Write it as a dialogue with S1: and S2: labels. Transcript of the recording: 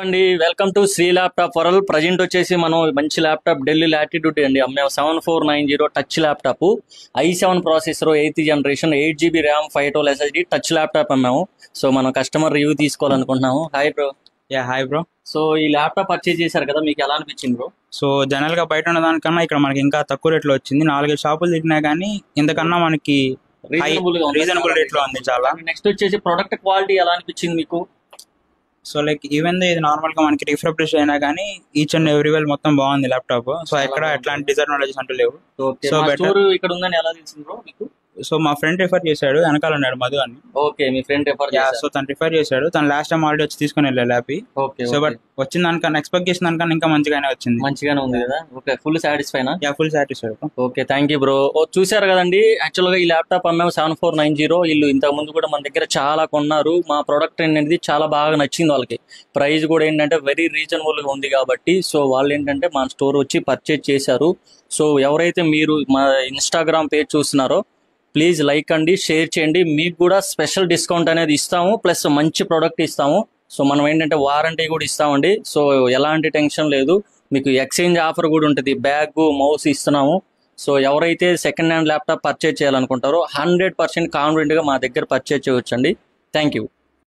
S1: అండి welcome to Shri laptop world. Present వచ్చేసి మనం మంచి ల్యాప్టాప్ ఢిల్లీ లాటిట్యూడ్ అండి అమ్మాము 7490 touch laptop i7 processor 8th generation 8 GB RAM 512 SSD touch laptop అమ్మాము. సో మనం కస్టమర్ రివ్యూ తీసుకోవాలనుకుంటున్నాము. Hi bro.
S2: Hi bro.
S1: So ఈ ల్యాప్టాప్ పర్చేజ్ చేశారు కదా, మీకు ఎలా అనిపించింది బ్రో?
S2: సో జనరల్ గా బయట ఉన్న దానికన్నా ఇక్కడ మనకి ఇంకా తక్కువ రేట్ లో వచ్చింది. 4 షాపులు తిరిగినా కానీ ఇంతకన్నా మనకి రీజనబుల్ రేట్ లో ఉంది చాలా.
S1: నెక్స్ట్ వచ్చేసి ప్రొడక్ట్ క్వాలిటీ ఎలా అనిపించింది మీకు?
S2: సో లైక్ ఈవెన్ ఇది నార్మల్ గా మనకి రిఫ్రెష్ అయినా కానీ ఈచ్ అండ్ ఎవ్రీ వెల్ మొత్తం బాగుంది ల్యాప్టాప్. సో ఎక్కడ ఎట్లాంటి డిసడ్వాంటేజెస్ అంటూ లేవు.
S1: సో బెటర్ ఇక్కడ ఉందని ఎలా తెలిసింది బ్రో మీకు?
S2: సో మా ఫ్రెండ్ రిఫర్ చేశాడు, వెనకాల ఉన్నాడు మధు అని.
S1: ఓకే, మీ ఫ్రెండ్ రిఫర్ చేశాడు.
S2: సో తను రిఫర్ చేశాడు. తను లాస్ట్ టైం ఆల్రెడీ వచ్చి తీసుకుని వెళ్ళాడు ల్యాప్. సో బట్ వచ్చిన దానికన్నా ఎక్స్పెక్ట్ చేసిన దానికన్నా ఇంకా మంచిగానే వచ్చింది.
S1: మంచిగానే ఉంది కదా. ఓకే, ఫుల్ సాటిస్ఫైనా?
S2: Full satisfied.
S1: Okay, thank you bro. చూసారు కదండి, యాక్చువల్ గా ఈ ల్యాప్టాప్ అమ్మాము 7490. వీళ్ళు ఇంతకు ముందు కూడా మన దగ్గర చాలా కొన్నారు. మా ప్రోడక్ట్ అనేది చాలా బాగా నచ్చింది వాళ్ళకి. ప్రైస్ కూడా ఏంటంటే వెరీ రీజనబుల్ గా ఉంది కాబట్టి సో వాళ్ళు ఏంటంటే మన స్టోర్ వచ్చి పర్చేజ్ చేశారు. సో ఎవరైతే మీరు మా ఇన్స్టాగ్రామ్ పేజ్ చూస్తున్నారో ప్లీజ్ లైక్ అండి, షేర్ చేయండి. మీకు కూడా స్పెషల్ డిస్కౌంట్ అనేది ఇస్తాము, ప్లస్ మంచి ప్రోడక్ట్ ఇస్తాము. సో మనం ఏంటంటే వారంటీ కూడా ఇస్తామండి. సో ఎలాంటి టెన్షన్ లేదు. మీకు ఎక్స్చేంజ్ ఆఫర్ కూడా ఉంటుంది, బ్యాగ్ మౌస్ ఇస్తున్నాము. సో ఎవరైతే సెకండ్ హ్యాండ్ ల్యాప్టాప్ పర్చేజ్ చేయాలనుకుంటారో 100% కాన్ఫిడెంట్గా మా దగ్గర పర్చేజ్ చేయవచ్చండి. Thank you.